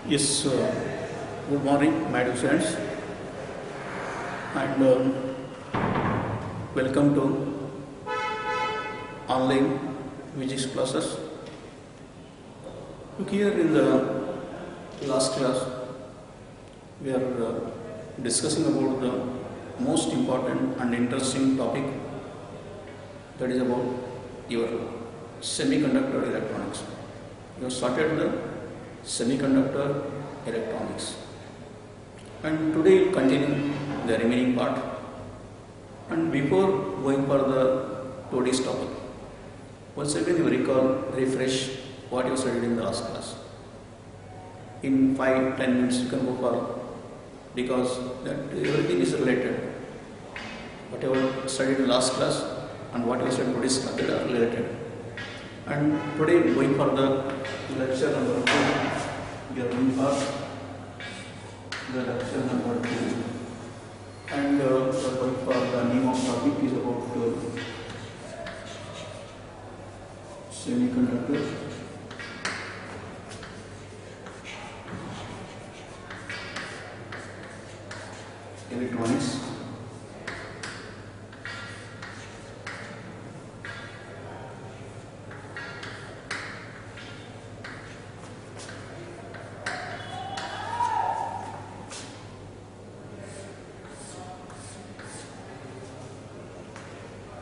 Yes, good morning, my dear friends, and welcome to online physics classes. Look here in the last class, we are discussing about the most important and interesting topic, that is about your semiconductor electronics. You have started the semiconductor electronics, and today we'll continue the remaining part. And before going for the today's topic, once again you recall, refresh what you studied in the last class. In 5-10 minutes you can go for, because that everything is related. Whatever studied in the last class and what you studied today's class, they are related. And today going for the lecture number 2. We are going for the lecture number 2, and we are going for the name of topic is about semiconductor electronics.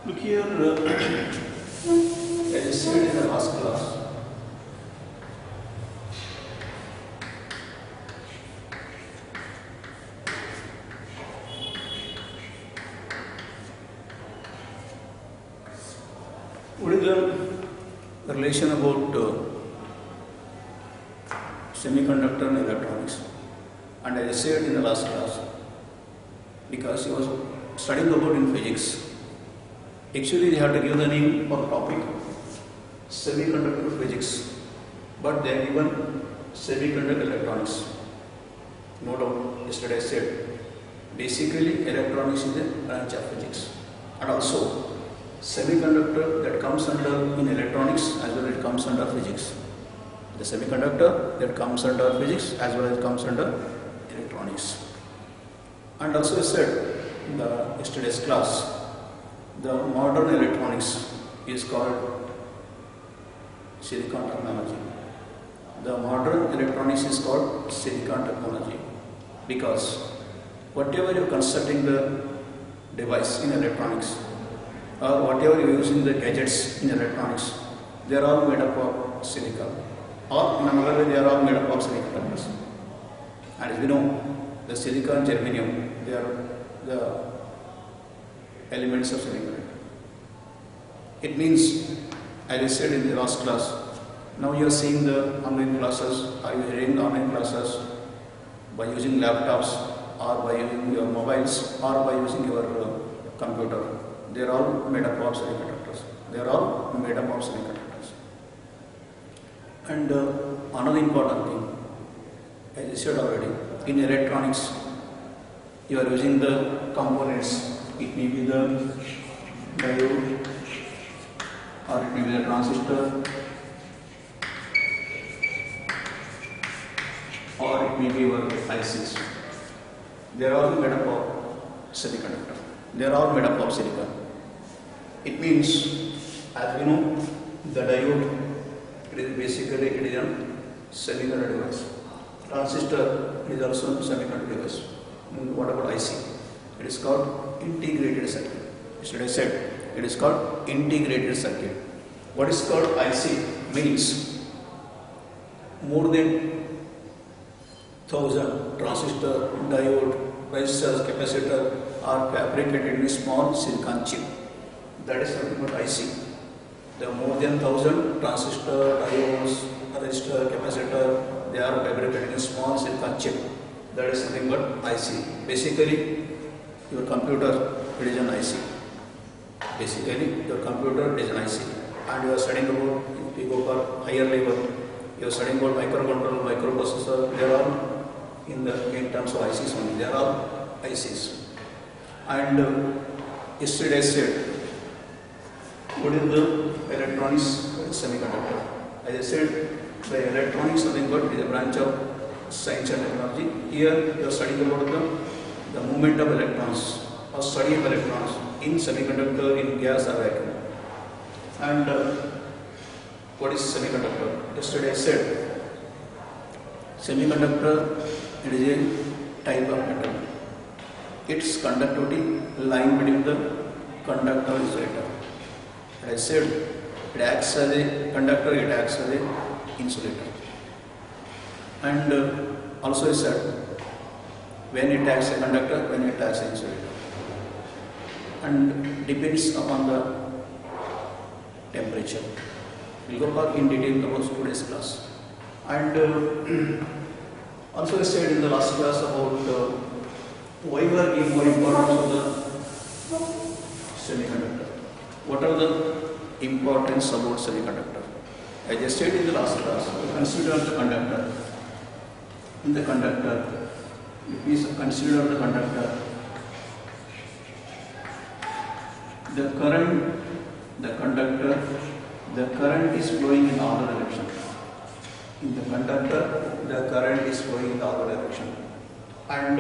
Look here, as I said in the last class, what is the relation about semiconductor and electronics? And as I said in the last class, because he was studying about in physics, actually they have to give the name for the topic semiconductor physics, but they are given semiconductor electronics. No doubt, yesterday I said, basically electronics is a branch of physics, and also semiconductor that comes under in electronics as well as it comes under physics. The semiconductor that comes under physics as well as it comes under electronics. And also I said in the yesterday's class, the modern electronics is called silicon technology. The modern electronics is called silicon technology because whatever you are constructing the device in electronics, or whatever you are using the gadgets in electronics, they are all made up of silicon, or in another way they are all made up of semiconductors. And as we know, the silicon and germanium, they are the elements of semiconductor. It means, as I said in the last class, now you are seeing the online classes, are you hearing the online classes by using laptops or by using your mobiles or by using your computer. They are all made up of semiconductors. They are all made up of semiconductors. And another important thing, as I said already, in electronics, you are using the components. It may be the diode, or it may be the transistor, or it may be your ICs. They are all made up of semiconductor. They are all made up of silicon. It means, as we know, the diode, it is basically it is a semiconductor device. Transistor is also a semiconductor device. What about IC? It is called integrated circuit. Yesterday I said it is called integrated circuit. What is called IC means more than 1000 transistor, diode, resistors, capacitor are fabricated in a small silicon chip. That is nothing but IC. There are more than 1000 transistor, diodes, resistor, capacitor, they are fabricated in a small silicon chip. That is nothing but IC. Basically, your computer, it is an IC. Basically, your computer is an IC. And you are studying about, if you go for higher level, you are studying about microcontroller, microprocessor, they are all in terms of ICs only. They are all ICs. And yesterday I said, what is the electronics semiconductor? As I said, the electronics nothing but is a branch of Science and Technology. Here you are studying about the movement of electrons or study of electrons in semiconductor, in gas or vacuum. And what is semiconductor? Yesterday I said semiconductor, it is a type of metal. Its conductivity lying between the conductor and insulator. I said it acts as a conductor, it acts as a insulator. And also I said when it acts as a conductor, when it acts as an insulator. And depends upon the temperature. We'll go back in detail about today's class. And also I said in the last class about why we are giving more importance to the semiconductor. What are the importance about semiconductor? I just said in the last class, consider the conductor. In the conductor, if we consider the conductor, the current is flowing in all direction. In the conductor, the current is flowing in all direction. And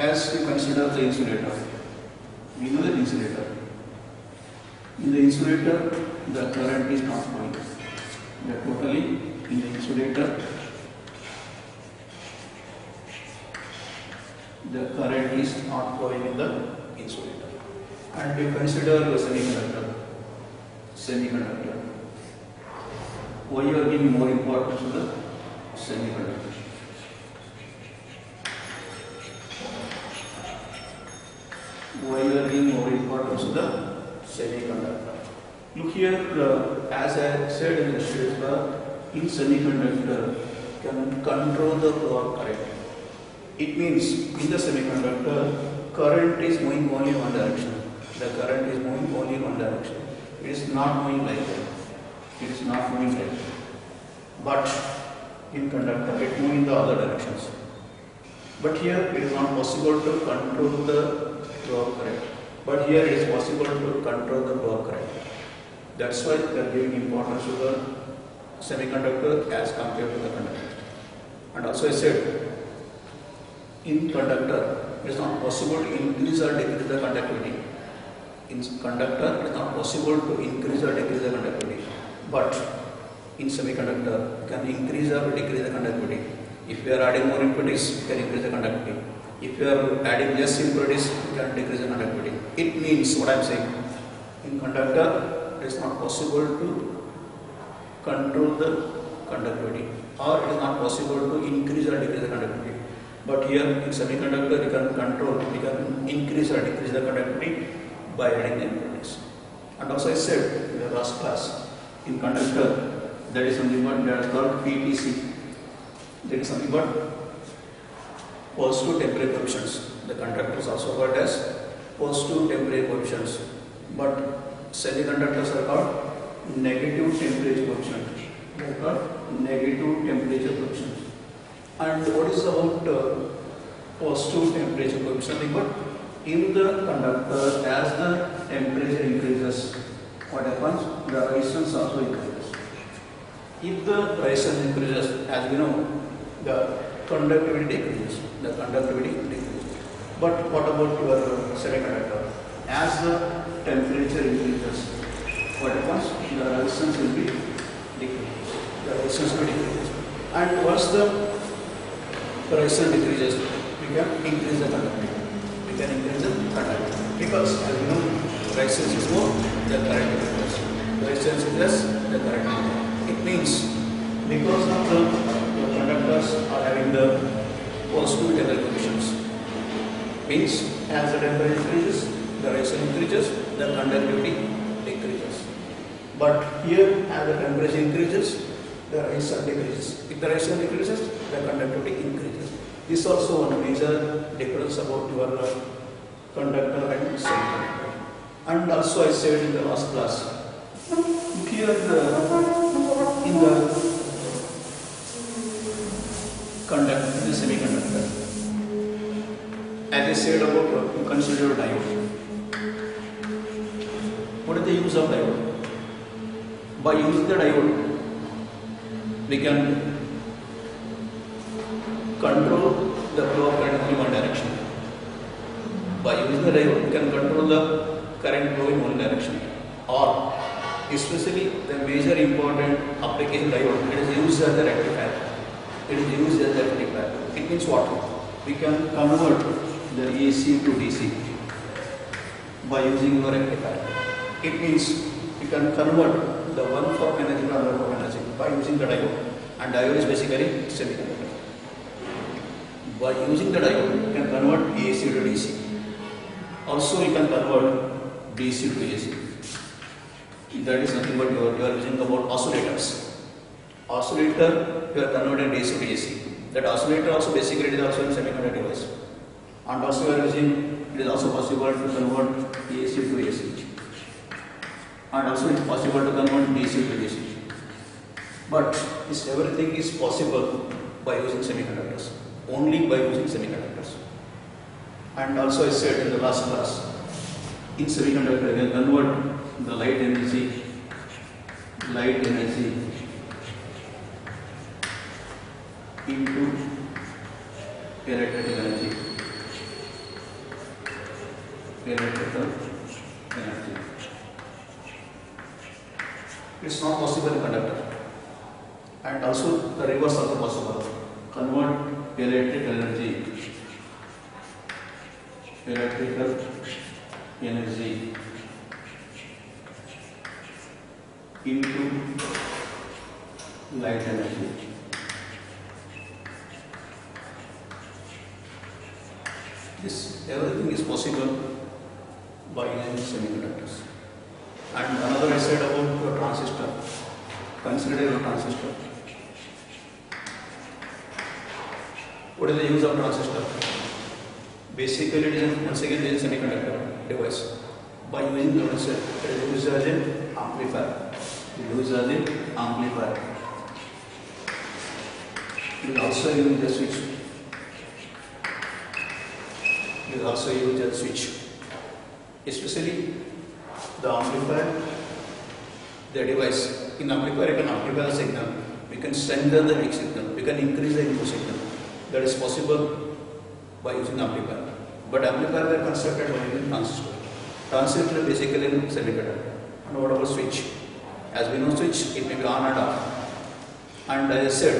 as we consider the insulator, we know the insulator. In the insulator, the current is not flowing. Totally in the insulator, the current is not flowing in the insulator. And we consider the semiconductor. Why you are giving more importance to the semiconductor? Why you are giving more importance to the semiconductor? Look here, as I said in the previous class, in semiconductor can control the flow of current. It means in the semiconductor, current is moving only in one direction. The current is moving only in one direction. It is not moving like that. It is not moving like that. But in conductor, it moves in the other directions. But here it is not possible to control the flow of current. But here it is possible to control the flow of current. That's why they are giving importance to the semiconductor as compared to the conductor. And also I said, in conductor, it is not possible to increase or decrease the conductivity. In conductor, it is not possible to increase or decrease the conductivity. But in semiconductor, you can increase or decrease the conductivity. If you are adding more impurities, you can increase the conductivity. If you are adding less impurities, you can decrease the conductivity. It means what I am saying. In conductor, it is not possible to control the conductivity, or it is not possible to increase or decrease the conductivity. But here in semiconductor, you can control, you can increase or decrease the conductivity by adding the impurities. And also I said in the last class, in conductor, there is something that is called PTC. There is something called positive temperature coefficients. The conductor is also called as positive temperature coefficients. But semiconductors are called negative temperature coefficients. They are called negative temperature coefficients. And what is about positive temperature coefficient? But in the conductor, as the temperature increases, what happens? The resistance also increases. If the resistance increases, as we know, the conductivity decreases. The conductivity decreases. But what about your semiconductor? As the temperature increases, what happens? The resistance will be decreased. The resistance will decrease. And once the resistance decreases, we can increase the conductivity. We can increase the conductivity. Because as we know, resistance is more, the current is less. Resistance is less, the current is more. It means because of the conductors are having the positive temperature coefficients. Means as the temperature increases, the resistance increases, the conductivity decreases. But here, as the temperature increases, the resistance decreases. If the resistance decreases, the conductivity increases. This is also one major difference about your conductor and semiconductor. And also I said in the last class, here in the conductor, the semiconductor, as I said about you consider diode. What is the use of diode? By using the diode, we can control the flow of current only one direction. By using the diode, you can control the current flow in one direction. Or, especially the major important application diode, it is used as a rectifier. It is used as a rectifier. It means what? We can convert the AC to DC by using the rectifier. It means we can convert the one form energy to another form energy by using the diode. And diode is basically semiconductor. By using the diode, you can convert AC to DC. Also, you can convert DC to AC. That is nothing but you are using about oscillators. Oscillator, you are converting DC to AC. That oscillator also basically is also a semiconductor device. And also you are using, it is also possible to convert AC to AC. And also it is possible to convert DC to DC. But this everything is possible by using semiconductors. Only by using semiconductors. And also I said in the last class, in semiconductor we can convert the light energy into electrical energy. It's not possible in conductor. And also the reverse also possible. Convert electrical energy into light energy. This everything is possible by using semiconductors. And another I said about your transistor. Consider your transistor. What is the use of transistor? Basically, it is once again it is a semiconductor device. By using the transistor, it is used as an amplifier. It is used as an amplifier. It is also used as a switch. It is also used as a switch. Especially the amplifier, the device. In amplifier, you can amplify the signal. We can strengthen the weak signal. We can increase the input signal. That is possible by using amplifier. But amplifier were constructed by using transistor. Transistor basically is semiconductor. And what about switch? As we know switch, it may be on and off. And as I said,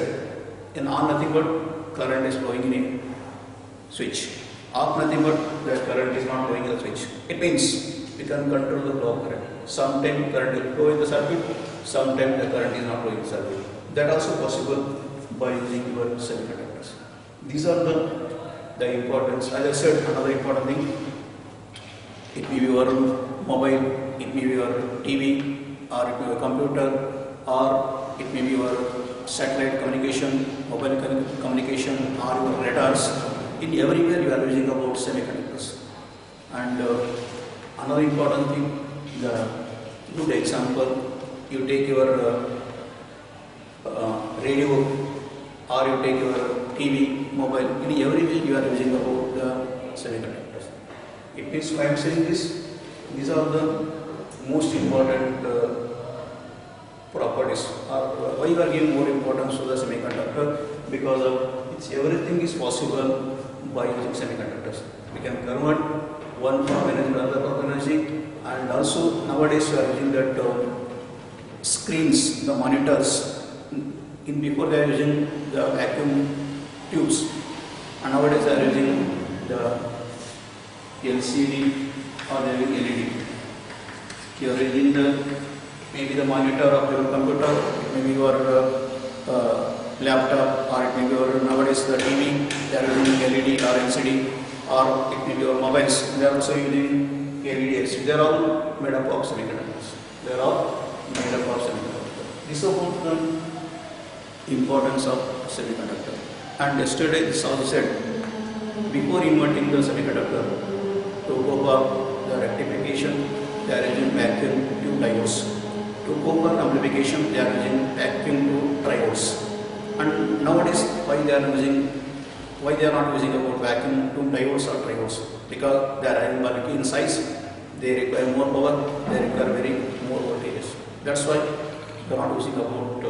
in on nothing but current is flowing in a switch. Off nothing but the current is not flowing in the switch. It means we can control the flow of current. Sometimes current will flow in the circuit, sometimes the current is not flowing in the circuit. That also possible by using your semiconductors. These are the importance. As I said, another important thing, it may be your mobile, it may be your TV, or it may be your computer, or it may be your satellite communication, mobile communication, or your radars. In everywhere you are using about semiconductors. And another important thing, the good example, you take your radio, or you take your TV, mobile, in everywhere you are using about the semiconductors. It means why I am saying this, these are the most important properties, or why you are giving more importance to the semiconductor, because of it's everything is possible by using semiconductors. We can convert one form energy to another form energy, and also nowadays we are using that screens, the monitors. In before they are using the vacuum tubes, and nowadays they are using the LCD or the LED. You are using maybe the monitor of your computer, maybe your laptop, or it may be your nowadays the TV. They are using LED or LCD, or it may be your mobiles. They are also using LED, LCD. They are all made up of semiconductors. They are all made up of semiconductors. This is about the importance of semiconductor. And yesterday this also said, before inventing the semiconductor, to go for the rectification, they are using vacuum tube diodes. To go for amplification, they are using vacuum tube triodes. And nowadays, why they are not using about vacuum tube diodes or triodes? Because they are bulky in size, they require more power, they require very more voltages. That's why they are not using about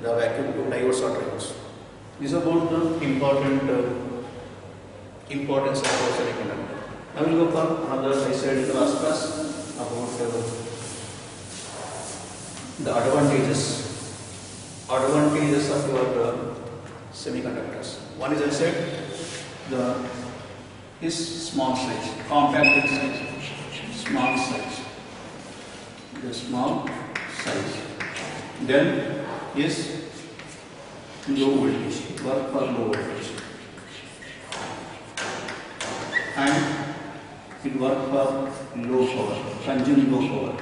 the vacuum tube diodes or triodes. This is about the importance of our semiconductor. Now we will go for another. I said in the last class about the advantages of your semiconductors. One is, I said, is small size, compact in size, small size, the small size. Then is low voltage, work for low voltage, and it work for low power, consume low power,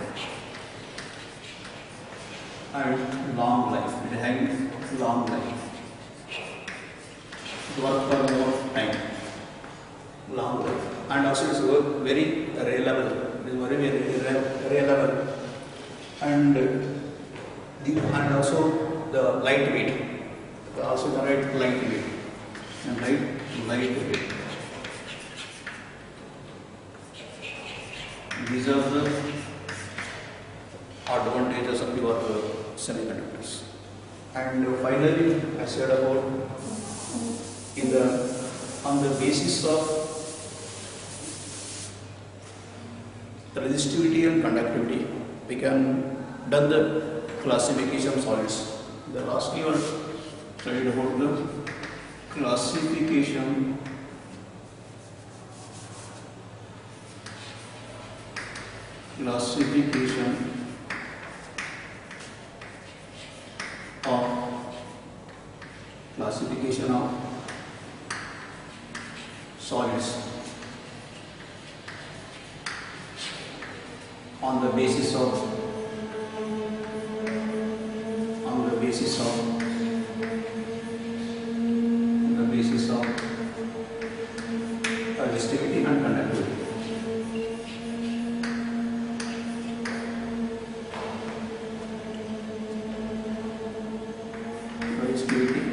and long life. It has long life. It work for more time, long life, and also it's very reliable. It is very reliable, and also the lightweight. Also generate lightweight and lightweight. These are the advantages of your semiconductors. And finally, I said about on the basis of resistivity and conductivity, we can done the classification of solids. The last year studied about the classification of solids on the basis of resistivity and conductivity. Resistivity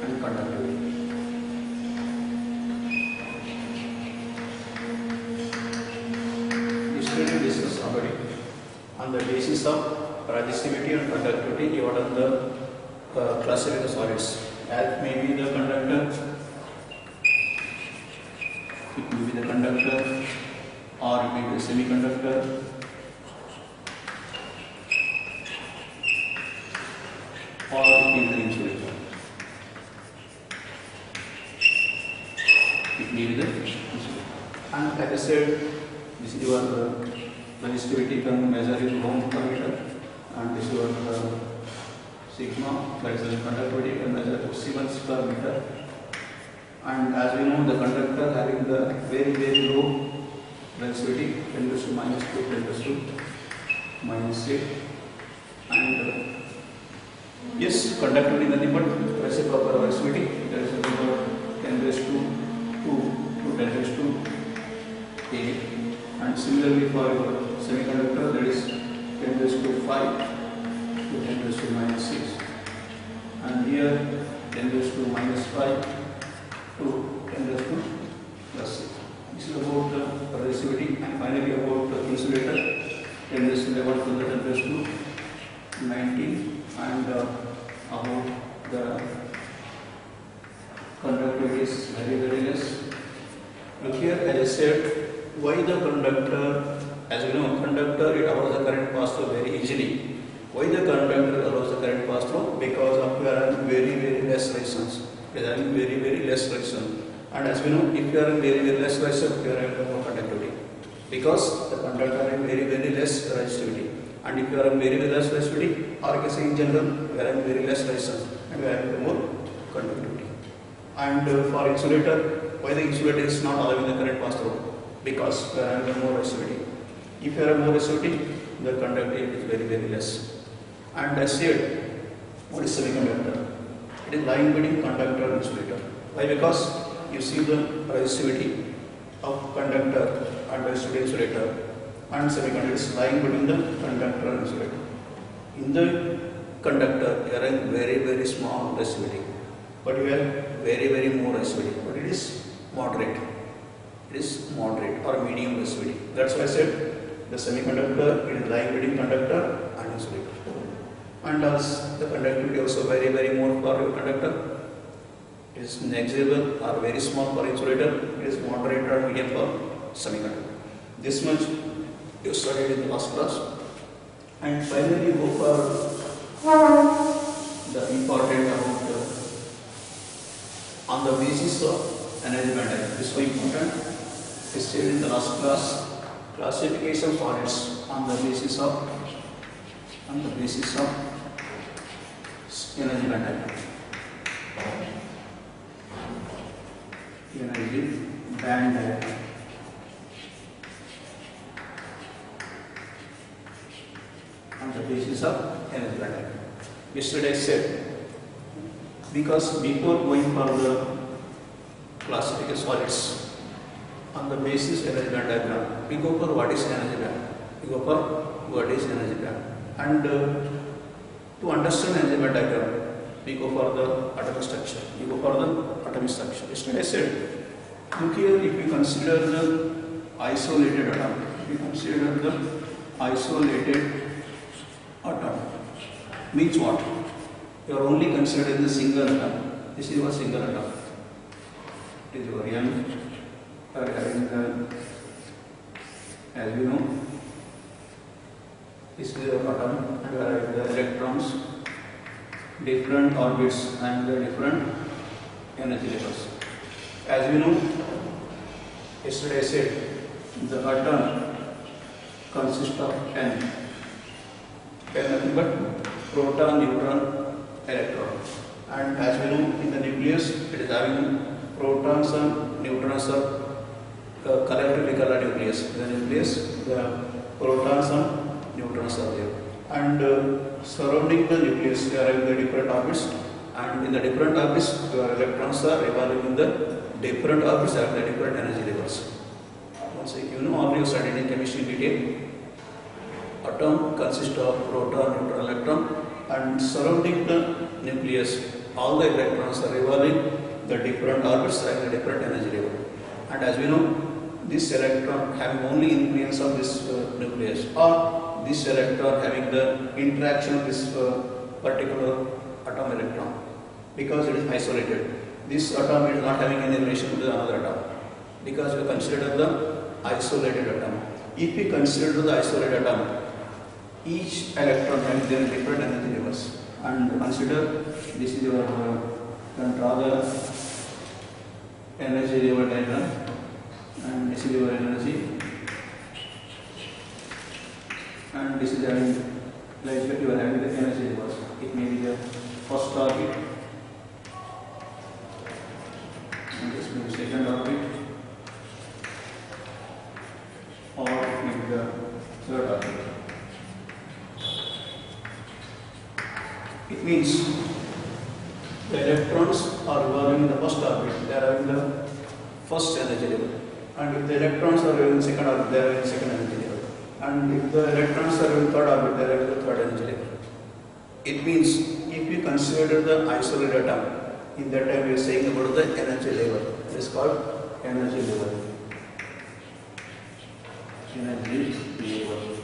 and conductivity. We discussed already. On the basis of resistivity and conductivity, you have done the classification of solids. As may be the conductor, it may be the conductor, or it may be the semiconductor, or it may be the insulator. It may be the insulator. And like I said, this is your resistivity can measure in ohm per meter, and this is your sigma, that is the conductivity can measure Siemens per meter. And as we know, the conductor having the very low resistivity, 10 to -2, 10 to -8, and yes, conductivity nothing but reciprocal resistivity. There is nothing but 10 to 2 to 10 to 8, and similarly for your semiconductor, that is 10 to 5 to 10 to -6, and here 10 to -5 to 10 to +6. This is about the resistivity, and finally about the insulator, 10 to 11 to 10 to 19, and about the conductivity is very less. Look here, as I said, why the conductor? As you know, conductor, it allows the current pass through very easily. Why the conductor allows the current pass through? Because of we are having very less resistance. We are having very less resistance. And as we know, if you are having very less resistance, you are having more conductivity. Because the conductor has very less resistivity. And if you are having very less resistivity, or you can say in general, we are having very less resistance and we are having more conductivity. And for insulator, why the insulator is not allowing the current pass through? Because we are having more resistivity. If you have more resistivity, the conductivity is very less. And as said, what is semiconductor? It is line between conductor and insulator. Why? Because you see the resistivity of conductor and resistivity insulator, and semiconductor is lying between the conductor and insulator. In the conductor, you are having very small resistivity, but you have very more resistivity, but it is moderate. It is moderate or medium resistivity. That's why I said the semiconductor, it is lying between conductor and insulator. and as the conductivity also very more for your conductor. It is negligible or very small for insulator. It is moderate or medium for semiconductor. This much you studied in the last class. And finally, go for the important about on the basis of energy band diagram. This is very important. We studied in the last class classification of solids on the basis of energy band diagram. Energy band diagram. On the basis of energy band diagram. Yesterday I said, because before going for the classification solids on the basis energy band diagram, we go for what is energy band. And to understand energy band diagram, we go for the atomic structure. Yesterday I said, look here, if we consider the isolated atom, means what? You are only considering the single atom. This is your single atom. It is your N. You are having the, as you know, this is your atom, and you are having the electrons, different orbits and the different energy levels. As you know, yesterday I said, the atom consists of N nothing but proton, neutron, electron. And as we know, in the nucleus, it is having protons and neutrons are collectively called nucleus. In the nucleus, the protons and neutrons are there. And surrounding the nucleus, we are having the different orbits. And in the different orbits, the electrons are revolving in the different orbits at the different energy levels. Once you know, all you studied in chemistry in detail. Atom consists of proton, neutron, electron, and surrounding the nucleus, all the electrons are revolving the different orbits at the different energy level. And as we know, this electron having only influence of this nucleus, or this electron having the interaction of this particular atom electron, because it is isolated. This atom is not having any relation with another atom, because we consider the isolated atom. If we consider the isolated atom, each electron having their different energy levels, and consider this is your can draw the energy level diagram, and this is your energy, and this is having like that you are having the energy levels. It may be the first orbit, and this may be second orbit, or it may be the third orbit. It means the electrons are revolving in the first orbit, they are having the first energy level. And if the electrons are having the second orbit, they are having the second energy level. And if the electrons are having the third orbit, they are having the third energy level. It means if we consider the isolated atom, in that time we are saying about the energy level. It is called energy level. Energy level.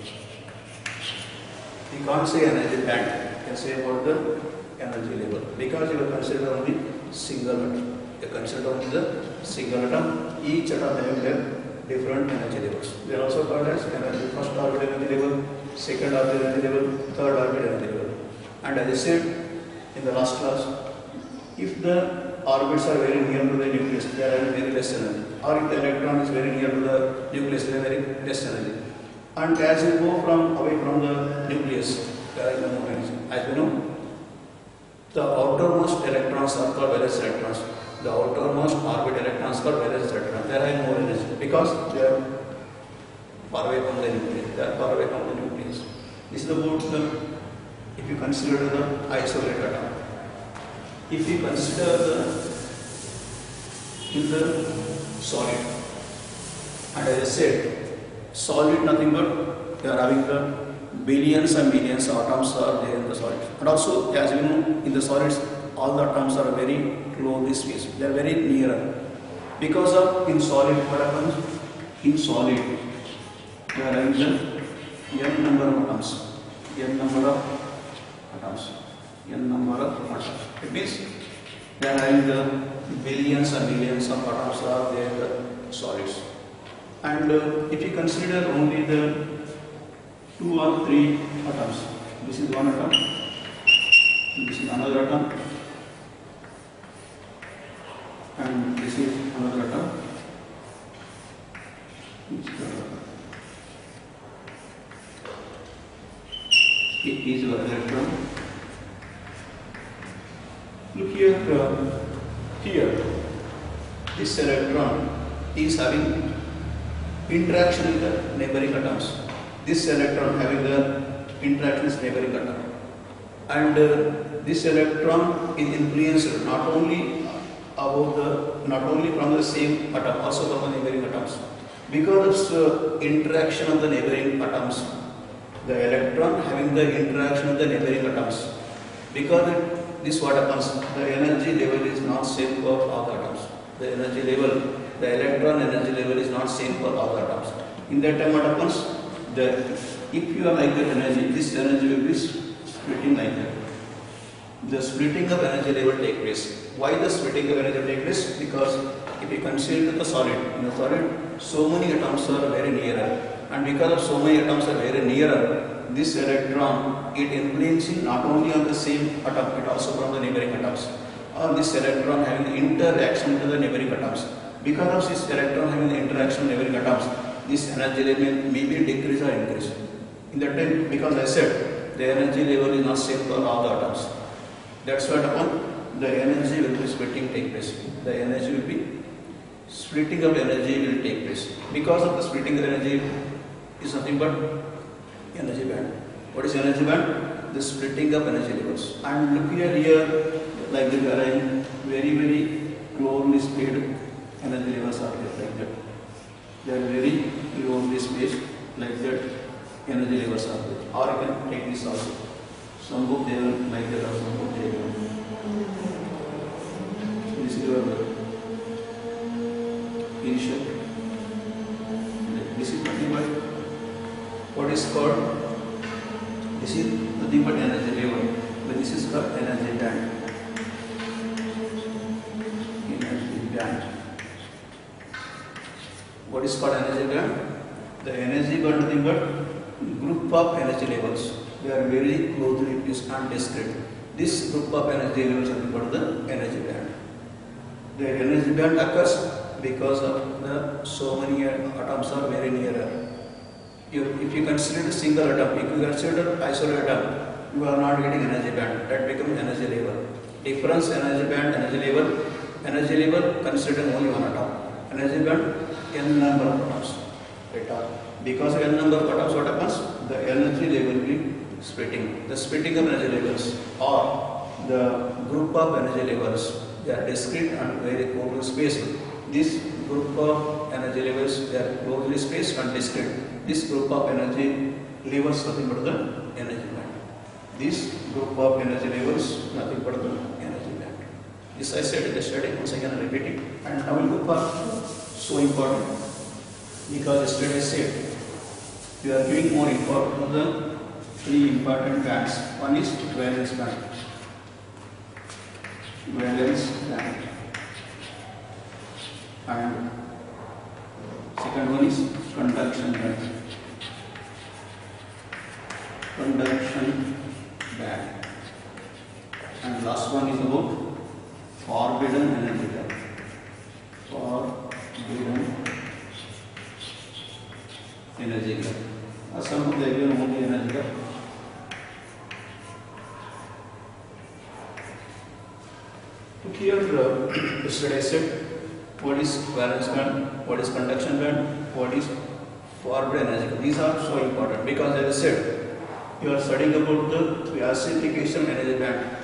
We can't say energy band. Can say about the energy level, because you are considered only single atom. You are considered only the single atom. Each atom having their different energy levels. They are also called as energy. First orbit energy level, second orbit energy level, third orbit energy level. And as I said in the last class, if the orbits are very near to the nucleus, they are having very less energy. Or if the electron is very near to the nucleus, they are very less energy. And as you go from away from the nucleus, there is no more energy. As we know, the outermost electrons are called valence electrons. The outermost orbit electrons are called valence electrons. They are having more energy because they are far away from the nucleus. They are far away from the nucleus. This is about the, if you consider the isolated atom. If you consider in the solid, and as I said, solid nothing but they are having the billions and millions of atoms are there in the solids. And also, as you know, in the solids, all the atoms are very closely spaced. They are very near. Because of in solid, what happens? In solid, they are having the n number of atoms. N number of atoms. N number of atoms. It means they are having the billions and millions of atoms are there in the solids. And if you consider only the 2 or 3 atoms, this is one atom, this is another atom, and this is another atom. It is your electron. Look here, here, this electron is having interaction with the neighboring atoms. This electron having the interaction with neighboring atom. And this electron is influenced not only from the same atom, also from the neighboring atoms. Because of interaction of the neighboring atoms, the electron having the interaction with the neighboring atoms. Because this what happens, the energy level is not same for all the atoms. The energy level, the electron energy level is not same for all the atoms. In that time what happens, if you are like the energy, this energy will be splitting like that. The splitting of energy level take place. Why the splitting of energy take place? Because if you consider the solid, in the solid, so many atoms are very nearer, and because of so many atoms are very nearer, this electron it influencing not only on the same atom, it also from the neighboring atoms. Or this electron having interaction with the neighboring atoms. Because of this electron having the interaction with neighboring atoms, this energy level may be decrease or increase. In that time, because I said the energy level is not same for all the atoms. That's what upon the energy will be splitting take place. The energy will be splitting of energy will take place. Because of the splitting of energy is nothing but energy band. What is energy band? The splitting of energy levels. And look here, like they are in very closely spaced energy levels are there like that. They are very closely spaced like that. Energy levels are there. Or you can take this also. Some book they are like that, or some book they are. This is your initial. This is nothing but what is called. This is nothing but energy level. But this is called energy band. Energy band. What is called energy band? The energy band nothing but group of energy levels. They are very closely placed and discrete. This group of energy levels are called the energy band. The energy band occurs because of the so many atoms are very nearer. If you consider a single atom, if you consider isolated atom, you are not getting energy band. That becomes energy level. Difference energy band, energy level considering only one atom. Energy band, n number of atoms. Because of n number of atoms, what happens? The energy level will be splitting. The splitting of energy levels or the group of energy levels, they are discrete and very closely spaced. This group of energy levels, they are closely spaced and discrete. This group of energy levels nothing but the energy band. This group of energy levels nothing but the energy band. This I said in the study, once again I repeat it. And now we look for so important because yesterday I said we are giving more importance to the 3 important bands. One is valence band. Valence band. And second one is conduction band. Conduction band. And last one is about forbidden energy band. Forbidden energy band. Some of the only energy band. Look here, yesterday I said what is valence band, what is conduction band, what is forbidden energy. These are so important because as I said, you are studying about the classification energy band.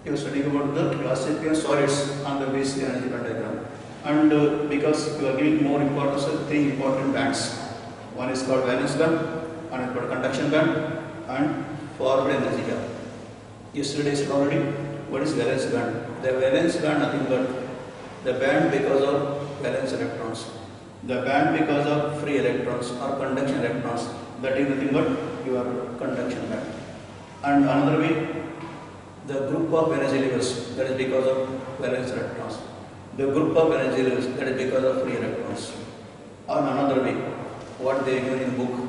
You are studying about the classification solids on the basic energy band diagram. And because you are giving more importance to 3 important bands. One is called valence band, and called conduction band, and forbidden energy band. Yesterday I said already what is valence band. The valence band nothing but the band because of valence electrons. The band because of free electrons or conduction electrons. That is nothing but your conduction band. And another way, the group of energy levels, that is because of valence electrons. The group of energy levels, that is because of free electrons. Or another way, what they given in book,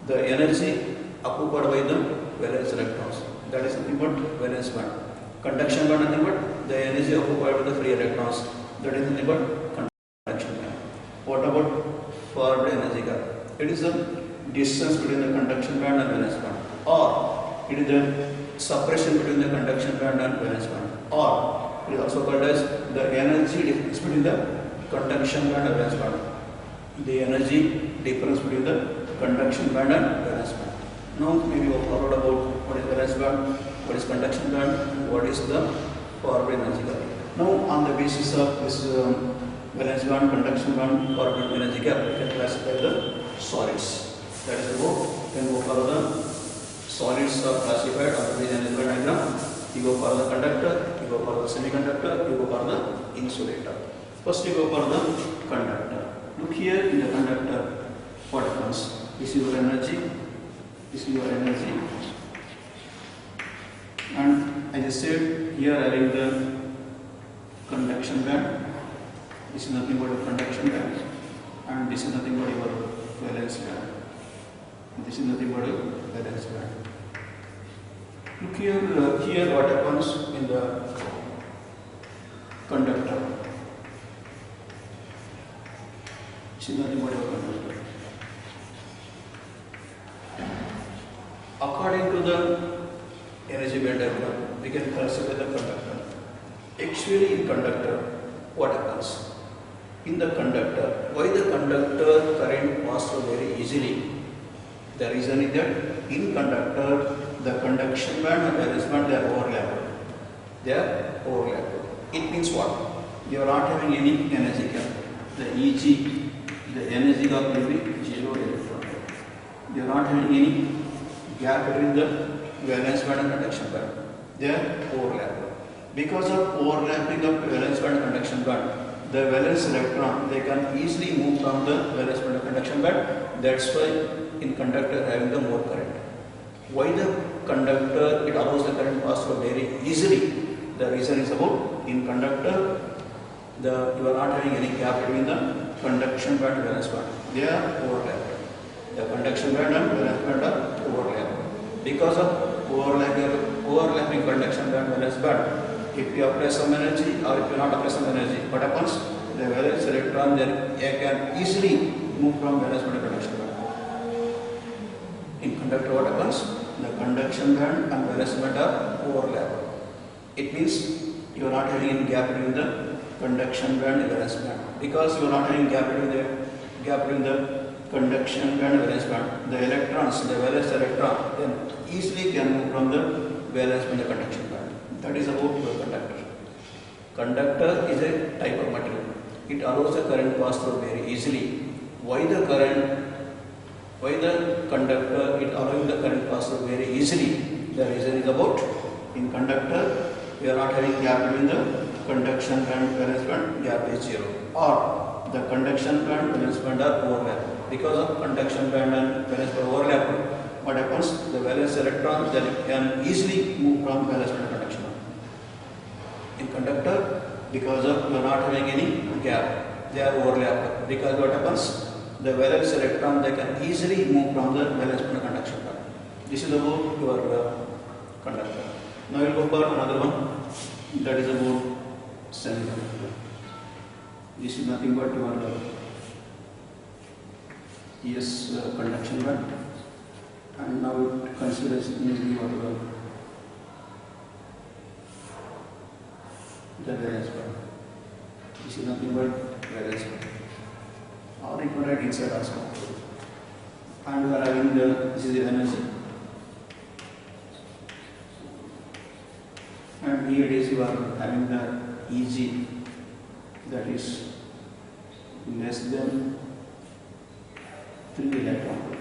the energy occupied by the valence electrons, that is nothing but valence band. Conduction band nothing but the energy occupied by the free electrons, that is nothing but conduction band. What about forward energy gap? It is the distance between the conduction band and valence band, or it is the separation between the conduction band and valence band, or it is also called as the energy difference between the conduction band and valence band. The energy difference between the conduction band and valence band. Now maybe we have followed about what is valence band, what is conduction band, and what is the forward energy gap. Now on the basis of this valence band, conduction band, forward energy gap, we can classify the solids. That is about, can go for the solids are classified on the energy diagram. You go for the conductor, you go for the semiconductor, you go for the insulator. First you go for the conductor. Look here in the conductor, what happens? This is your energy, this is your energy, and as I said, here having the conduction band, this is nothing but a conduction band, and this is nothing but your valence band. This is nothing but a valence band. Look here, here what happens in the conductor. This is nothing but a conductor. According to the energy band diagram, we can classify the conductor. Actually, in conductor, what happens? In the conductor, why the conductor current passes very easily? The reason is that in conductor, the conduction band and valence band, they are overlapped. They are overlapped. It means what? You are not having any energy gap. The Eg, the energy gap will be 0 electron. You are not having any gap between the valence band and conduction band. They are overlapped. Because of overlapping of valence band and conduction band, the valence electron, they can easily move from the valence band to conduction band. That's why in conductor having the more current. Why the conductor, it allows the current pass through very easily? The reason is about in conductor, you are not having any gap between the conduction band and valence band. They are overlapped. The conduction band and valence band are overlapped. Because of overlapping conduction band and valence band, if you apply some energy or if you not apply some energy, what happens? The valence electron then can easily move from valence band to conduction band. In conductor, what happens? The conduction band and valence band are overlapped. It means you are not having any gap between the conduction band and valence band. Because you are not having gap between the conduction band and valence band, the electrons, the valence electron, then easily can move from the valence band to conduction band. That is about your conductor. Conductor is a type of material. It allows the current pass through very easily. Why the conductor, it allowing the current pass through very easily? The reason is about in conductor, we are not having gap between the conduction band, valence band, gap is 0. Or the conduction band, valence band are overlapped. Because of conduction band and valence band overlap, what happens? The valence electron then can easily move from valence band to conduction band. In conductor, because of you are not having any gap, they are overlapped. Because what happens? The valence electron, they can easily move from the valence band to conduction band. This is about your conductor. Now we will go for another one, that is about semiconductor. This is nothing but your conduction band, and now it considers easily your the valence band. This is nothing but valence band. Or you can write inside also. And we are having this is the energy. And here it is, you are having the Eg, that is less than 3 electron.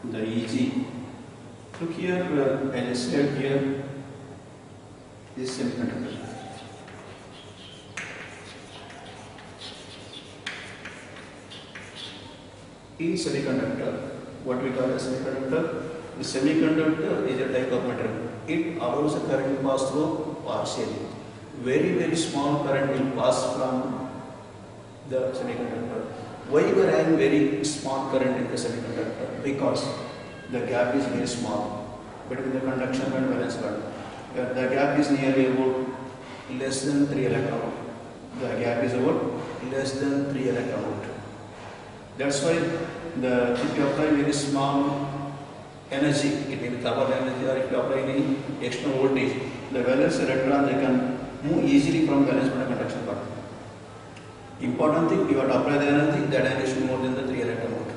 The Eg. Look here, as I said here, this semiconductor. In semiconductor, what we call as semiconductor, The semiconductor is a type of material. It allows a current to pass through partially. Very small current will pass from the semiconductor. Why we are having very small current in the semiconductor? Because the gap is very small between the conduction and valence band. The gap is nearly about less than 3 electron volt. The gap is about less than 3 electron volt. That's why if you apply very small energy, it may be thermal energy, or if you apply any external voltage, the valence electron they can move easily from valence band to conduction band. Important thing, you have to apply the energy, that energy should be more than the 3 electron volt.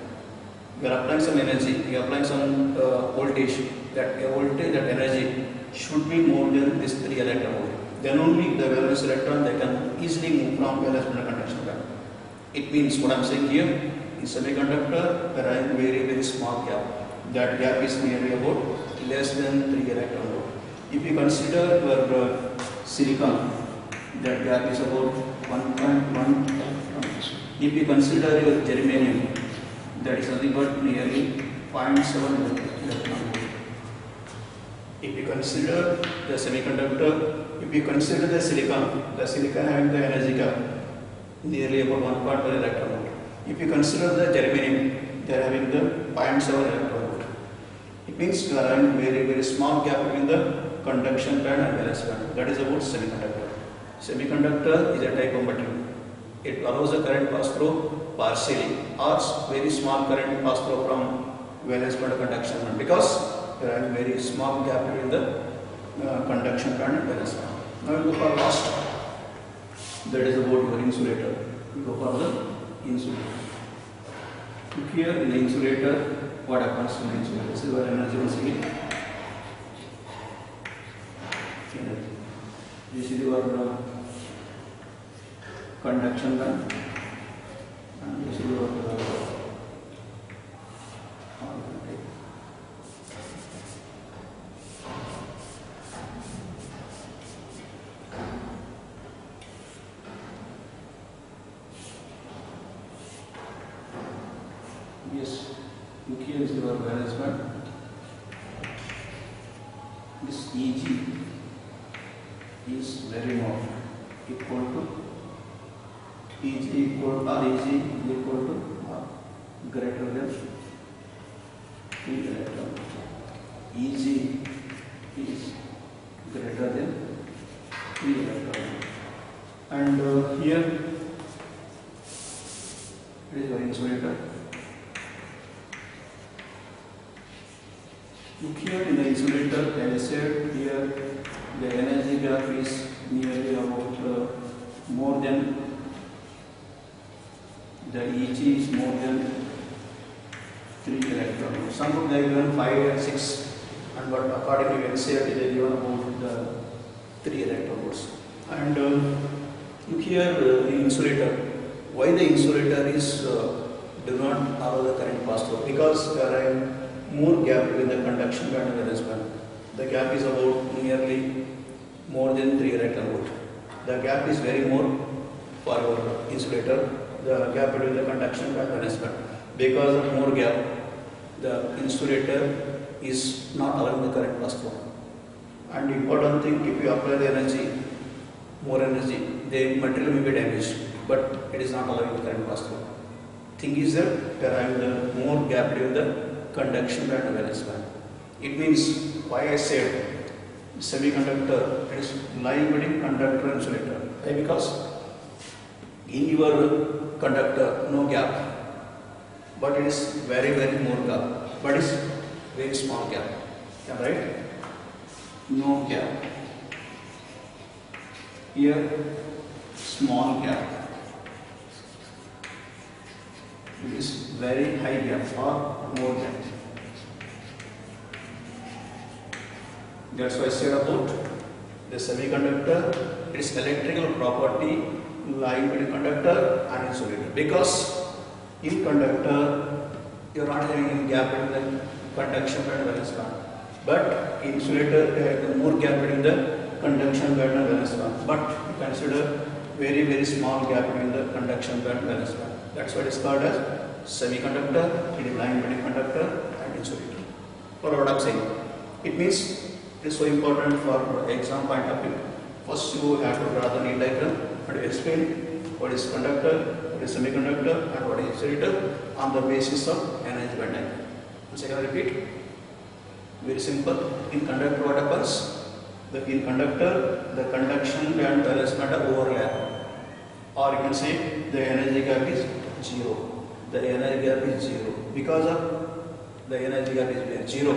You are applying some energy, you are applying some voltage, that energy should be more than this 3 electron volt. Then only the valence electron they can easily move from valence band to conduction band. It means what I am saying here, in semiconductor there is very small gap. That gap is nearly about less than 3 electron volt. If you consider your silicon, that gap is about 1.1. If you consider your germanium, that is nothing but nearly 0.7 electron volt. If you consider the semiconductor, if you consider the silicon having the energy gap nearly about 1.1 electron volt. If you consider the germanium, they are having the 0.7 electron volt. It means you are having very small gap between the conduction band and valence band. That is about semiconductor. Semiconductor is a type of material. It allows the current pass through partially, or very small current pass through from valence band to conduction band, because there are very small gap between the conduction band and valence band. Now we go for last. That is about your insulator. We go for the insulator. Look here in the insulator, what happens in the insulator? This is where energy density. This is your conduction band, and this is your yes, look here is your valence band. This Eg is very more equal to Eg equal to greater than 3 electron. Eg is greater than 3 electron. And here it is your insulator. Look here in the insulator, as I said here, the energy gap is nearly about more than, the Eg is more than 3 electrons. Some of them given 5 and 6, and but accordingly we can say it is given about the 3 electron volts. And look here the insulator. Why the insulator is do not allow the current pass through? Because there are more gap between the conduction band and valence band. The gap is about nearly more than 3 electron volt. The gap is very more for our insulator. The gap between the conduction band and valence band. Because of more gap, the insulator is not allowing the current pass through. And important thing, if you apply the energy, more energy, the material may be damaged, but it is not allowing the current pass through. Thing is that there are the more gap between the conduction band and valence band. It means why I said semiconductor is lying between conductor and insulator. Why? Because in your conductor no gap, but it is very more gap, but it's very small gap. Yeah, right? No gap. Here small gap. It is very high gap or more gap. That's why I said about the semiconductor, its electrical property lying between conductor and insulator. Because in conductor, you are not having any gap between the conduction band and valence band. But in insulator, there is more gap between the conduction band and valence band. But you consider very small gap between the conduction band and valence band. That's why it is called as semiconductor. It is lying between conductor and insulator. for what I'm saying. It means it is so important for exam point of view. First you have to draw the Venn diagram and explain what is conductor, what is semiconductor and what is insulator on the basis of energy band diagram. Once again I repeat, very simple. In conductor what happens? In conductor the conduction and valence band overlap, or you can say the energy gap is 0. The energy gap is 0. Because of the energy gap is 0,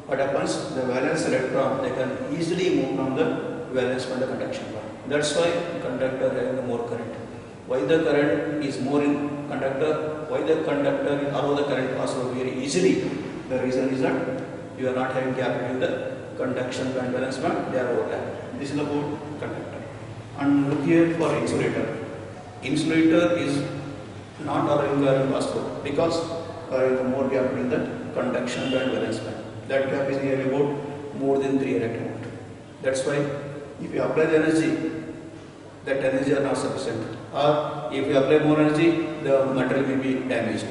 what happens? The valence electron, they can easily move from the valence band to conduction band. That's why conductor having more current. Why the current is more in conductor? Why the conductor allow the current pass over very easily? The reason is that you are not having gap between the conduction band and valence band, they are overlapped. This is about conductor. And look here for insulator. Insulator is not allowing current pass through because there is more gap between the conduction band and valence band. That gap is nearly about more than 3 electron volt. That's why if you apply the energy, that energy are not sufficient. Or if you apply more energy, the material may be damaged.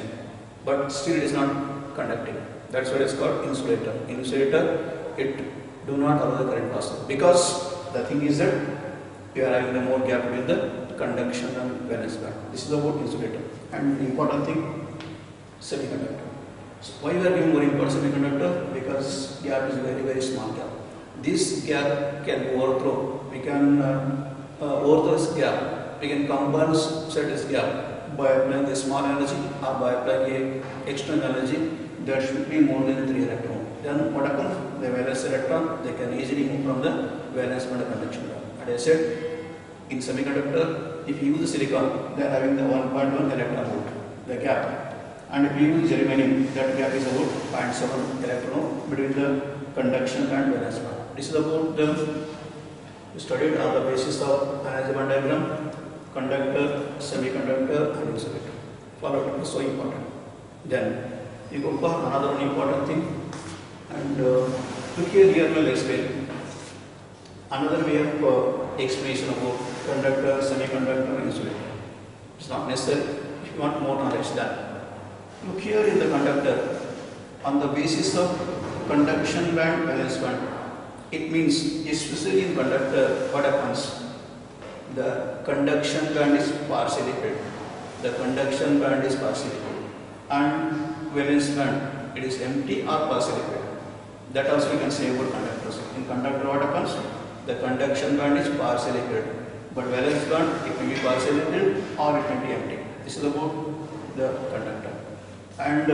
But still it is not conducting. That's why it is called insulator. Insulator, it do not allow the current pass through. Because the thing is that you are having a more gap between the conduction and valence band. This is about insulator. And important thing, semiconductor. So why we are giving more importance to semiconductor? Because gap is very small gap. This gap can overthrow. We can overthrow this gap. We can compensate this gap by applying the small energy or by applying a external energy that should be more than 3 electron. Then what happens? The valence electron, they can easily move from the valence band to conduction band. And I said, in semiconductor, if you use the silicon, they are having the 1.1 electron volt, the gap. And if you use germanium, that gap is about 0.7 electron between the conduction and valence band. This is about the studied on the basis of energy band diagram, conductor, semiconductor and insulator. Follow it, so important. Then you go for another important thing. And look here we will explain. Another way of explanation about conductor, semiconductor and insulator. It's not necessary. If you want more knowledge, then look here in the conductor, on the basis of conduction band, valence band. It means, especially in conductor, what happens? The conduction band is partially filled. The conduction band is partially filled. And valence band, it is empty or partially filled. That also we can say about conductors. In conductor, what happens? The conduction band is partially filled. But valence band, it may be partially filled or it may be empty. This is about the conductor. And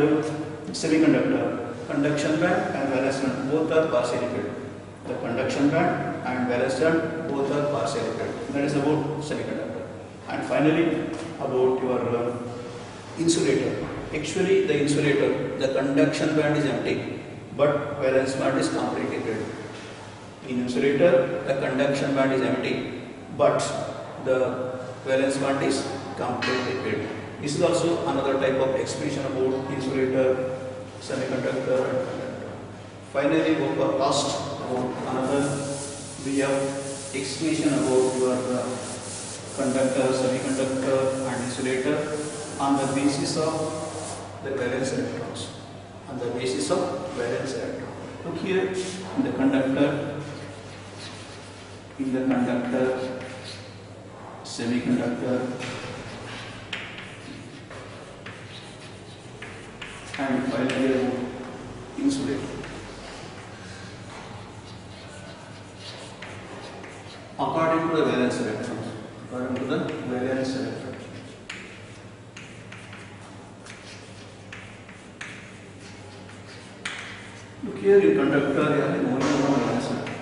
semiconductor, conduction band and valence band both are partially filled. The conduction band and valence band both are partially filled. That is about semiconductor. And finally, about your insulator. Actually, the insulator, the conduction band is empty, but valence band is completely filled. In insulator, the conduction band is empty, but the valence band is completely filled. This is also another type of explanation about insulator, semiconductor and conductor. Finally, go for last about another way of explanation about your conductor, semiconductor and insulator on the basis of the valence electrons. On the basis of valence electron. Look here in the conductor, semiconductor and finally insulator. According to the valence electrons. According to the valence electrons. Look here in conductor, you have only one valence electron.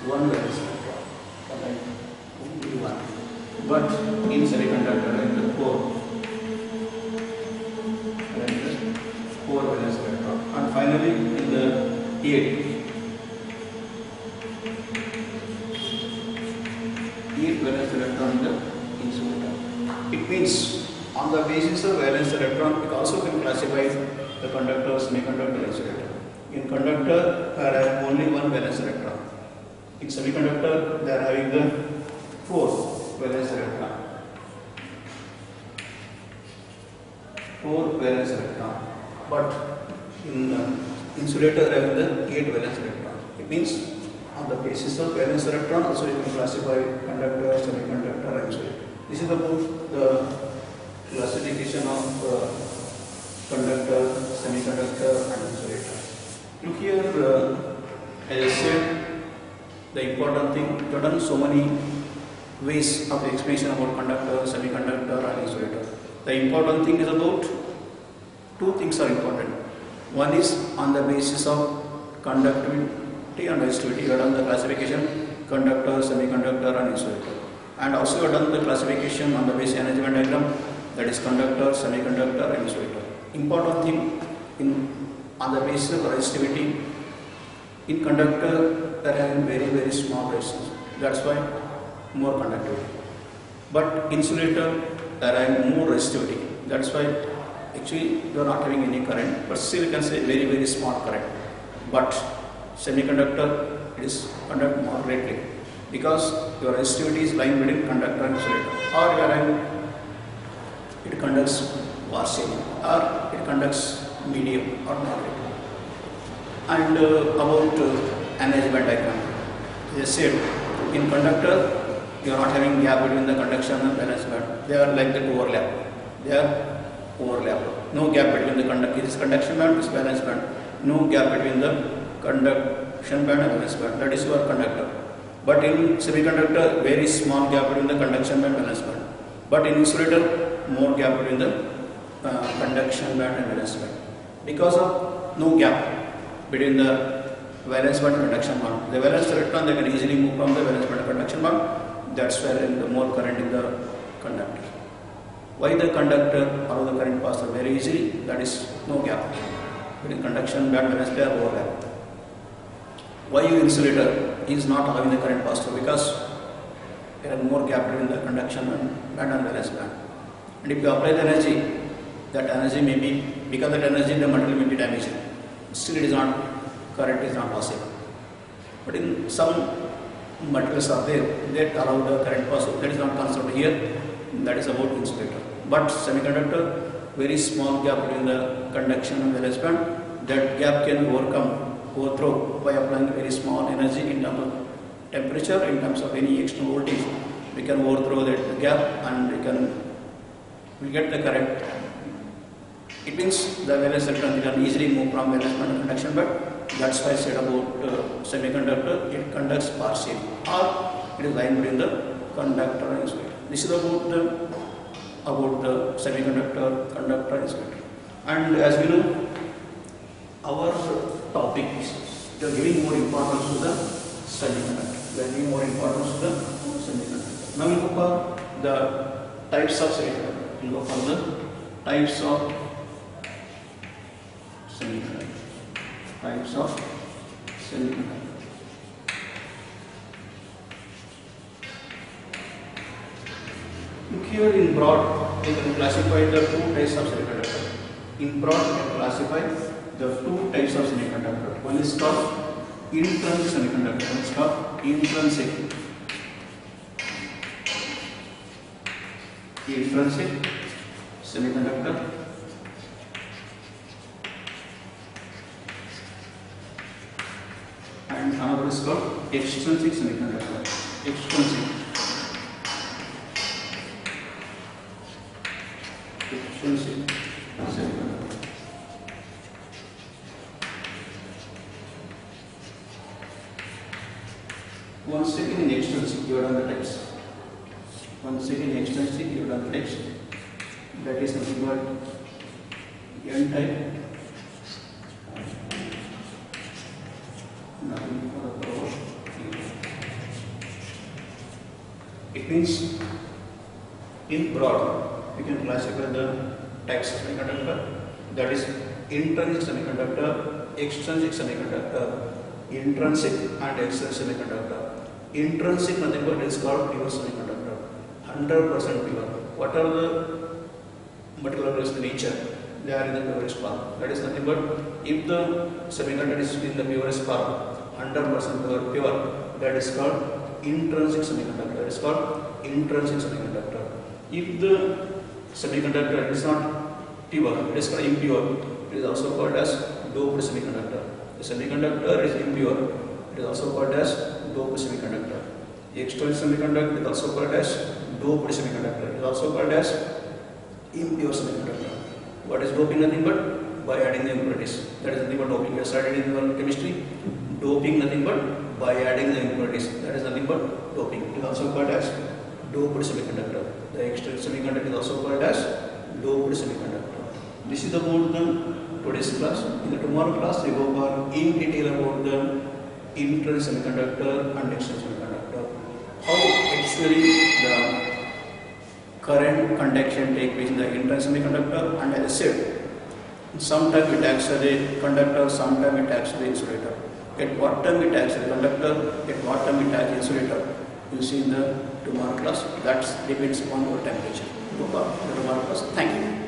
One valence electron. Only one. But in semiconductor, like the core valence electron. And finally, in the 8 valence electron in the insulator. It means on the basis of valence electron, it also can classify the conductor, semiconductor, insulator. In conductor, they are having only one valence electron. In semiconductor, they are having the 4 valence electron. 4 valence electron. But in insulator having the 8 valence electrons. It means on the basis of valence electron also you can classify conductor, semiconductor and insulator. This is about the classification of conductor, semiconductor and insulator. Look here, as I said, the important thing, we have done so many ways of explanation about conductor, semiconductor and insulator. The important thing is about two things are important. One is on the basis of conductivity and resistivity. We have done the classification conductor, semiconductor and insulator. And also we have done the classification on the basis energy band diagram, that is conductor, semiconductor and insulator. Important thing on the basis of resistivity, in conductor there are very small resistance. That's why more conductivity. But insulator there are more resistivity. That's why actually you are not having any current, but still you can say very small current. But semiconductor, it is conduct more greatly because your resistivity is lying between conductor and insulator, or you are having it conducts partially or it conducts medium or moderate. And about energy band diagram, as I said, in conductor you are not having gap between the conduction and valence band. They are like that overlap. They are overlap. No gap between the conduction band, this valence band. No gap between the conduction band and valence band. That is your conductor. But in semiconductor, very small gap between the conduction band and valence band. But in insulator, more gap between the conduction band and valence band. Because of no gap between the valence band and conduction band. The valence electron, they can easily move from the valence band to conduction band. That's why there is more current in the conductor. Why the conductor allow the current pass very easily? That is no gap between conduction band and valence band overlap. Why your insulator is not allowing the current pass through? Because there is more gap between the conduction band and valence band. And if you apply the energy, that energy may be, because that energy the material may be damaged. Still it is not, current is not passing. But in some materials are there that allow the current pass. That is not considered here. That is about insulator. But semiconductor, very small gap between the conduction and valence band. That gap can overthrow by applying very small energy in terms of temperature, in terms of any external voltage. We can overthrow that gap and we get the current. It means the valence electron can easily move from valence band to conduction band. That's why I said about semiconductor, it conducts partially or it is lying between the conductor and insulator. This is about the semiconductor, conductor, insulator. And as we know, our topic is we are giving more importance to the semiconductor. We are giving more importance to the semiconductor. Now we go for the types of semiconductor. We go for the types of semiconductor. Types of semiconductor. Look here in broad, we can classify the two types of semiconductor. In broad, we can classify the two types of semiconductor. One is called intrinsic semiconductor. One is called intrinsic semiconductor. And another is called extrinsic semiconductor. Extrinsic semiconductor. One second in extrinsic, you have done the types. One second in extrinsic, you have done the types. That is nothing but N type. Nothing for the power. It means in broad, we can classify the types of semiconductor. That is intrinsic semiconductor, extrinsic semiconductor, intrinsic and extrinsic semiconductor. Intrinsic, nothing but it is called pure semiconductor, 100% pure. What are the materials in nature? They are in the purest form. That is nothing but if the semiconductor is in the purest form, 100% pure, that is called intrinsic semiconductor. That is called intrinsic semiconductor. If the semiconductor is not pure, it is called impure. It is also called as doped semiconductor. The semiconductor is impure. It is also called as doped semiconductor. The external semiconductor is also called as doped semiconductor. It is also called as impure semiconductor. What is doping? Nothing but by adding the impurities. That is nothing but doping. We have studied in chemistry. Doping nothing but by adding the impurities. That is nothing but doping. It is also called as doped semiconductor. The external semiconductor is also called as doped semiconductor. This is about the today's class. In the tomorrow class, we go over in detail about the internal semiconductor and external semiconductor. How actually the current conduction take place in the internal semiconductor, and as I said, sometimes it acts as a conductor, sometimes it acts as an insulator. At what time it acts as a conductor, at what time it acts as an insulator, you see in the tomorrow class. That depends upon your temperature. Tomorrow class. Thank you.